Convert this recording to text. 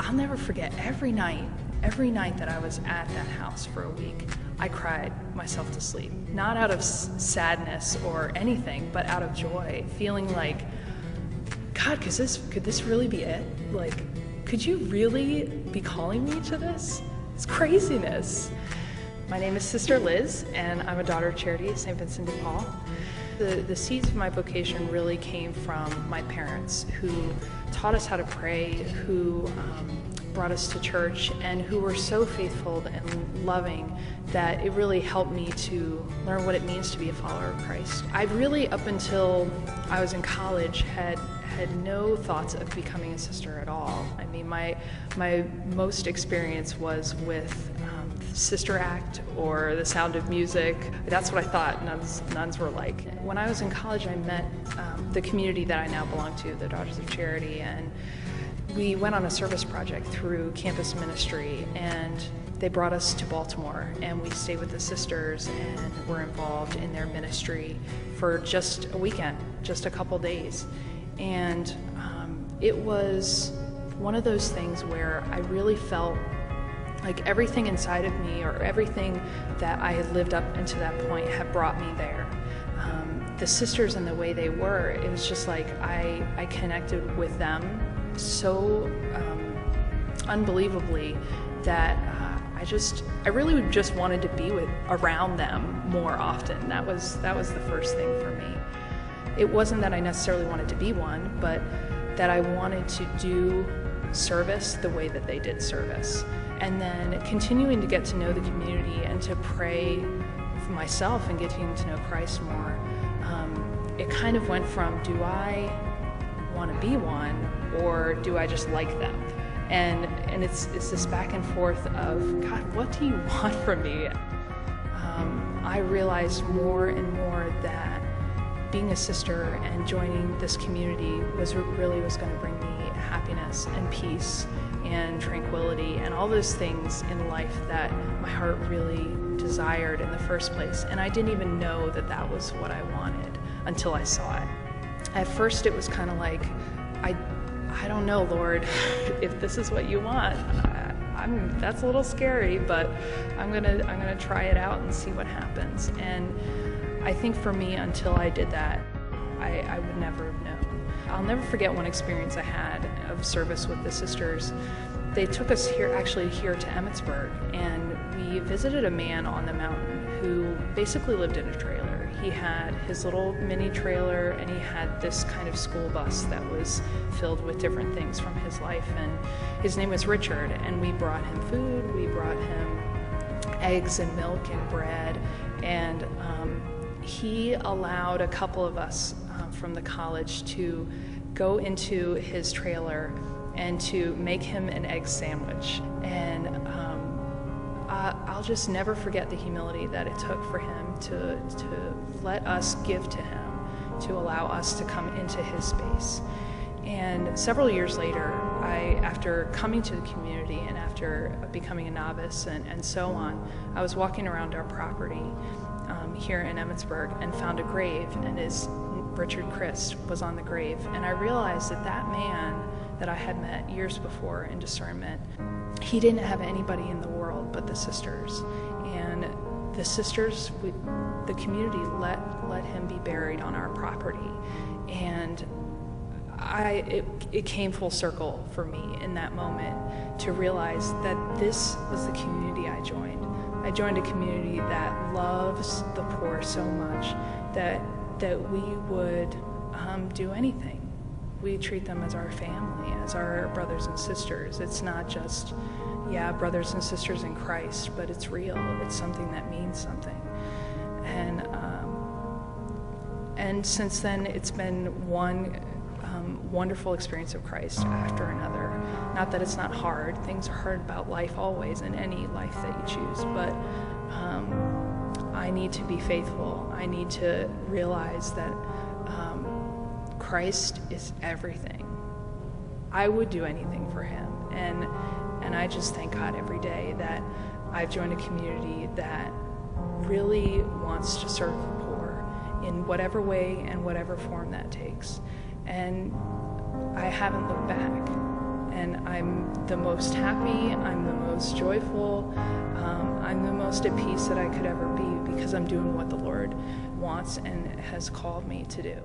I'll never forget every night that I was at that house for a week, I cried myself to sleep. Not out of sadness or anything, but out of joy, feeling like, God, could this really be it? Like, could you really be calling me to this? It's craziness. My name is Sestra Liz, and I'm a daughter of Charity at St. Vincent de Paul. The seeds of my vocation really came from my parents, who taught us how to pray, who brought us to church, and who were so faithful and loving that it really helped me to learn what it means to be a follower of Christ. I really, up until I was in college, had no thoughts of becoming a sister at all. I mean, my most experience was with Sister Act or The Sound of Music. That's what I thought nuns were like. When I was in college, I met the community that I now belong to, the Daughters of Charity, and we went on a service project through campus ministry, and they brought us to Baltimore, and we stayed with the sisters and were involved in their ministry for just a weekend, just a couple days. And it was one of those things where I really felt like everything inside of me, or everything that I had lived up until that point, had brought me there. The sisters and the way they were, it was just like I connected with them so unbelievably that I really just wanted to be around them more often. That was the first thing for me. It wasn't that I necessarily wanted to be one, but that I wanted to do service the way that they did service. And then continuing to get to know the community and to pray for myself and getting to know Christ more. It kind of went from, do I want to be one, or do I just like them? And it's this back and forth of, God, what do you want from me? I realized more and more that being a sister and joining this community was going to bring me happiness and peace and tranquility and all those things in life that my heart really desired in the first place. And I didn't even know that that was what I wanted until I saw it. At first it was kind of like, I don't know, Lord, if this is what you want. That's a little scary, but I'm gonna try it out and see what happens. And I think for me, until I did that, I would never have known. I'll never forget one experience I had of service with the sisters. They took us here to Emmitsburg, and we visited a man on the mountain who basically lived in a trailer. He had his little mini trailer, and he had this kind of school bus that was filled with different things from his life, and his name was Richard, and we brought him food, we brought him eggs and milk and bread, and he allowed a couple of us from the college to go into his trailer and to make him an egg sandwich. And I'll just never forget the humility that it took for him to let us give to him, to allow us to come into his space. And several years later, after coming to the community and after becoming a novice and so on, I was walking around our property here in Emmitsburg and found a grave, and Richard Christ was on the grave. And I realized that man that I had met years before in discernment, he didn't have anybody in the world but the sisters. And the sisters, the community let him be buried on our property. And it came full circle for me in that moment to realize that this was the community I joined. I joined a community that loves the poor so much that we would do anything. We treat them as our family, as our brothers and sisters. It's not just, brothers and sisters in Christ, but it's real. It's something that means something. And since then, it's been one wonderful experience of Christ after another. Not that it's not hard. Things are hard about life always, in any life that you choose, but I need to be faithful. I need to realize that Christ is everything. I would do anything for him, and I just thank God every day that I've joined a community that really wants to serve the poor in whatever way and whatever form that takes. And I haven't looked back. And I'm the most happy, I'm the most joyful, I'm the most at peace that I could ever be because I'm doing what the Lord wants and has called me to do.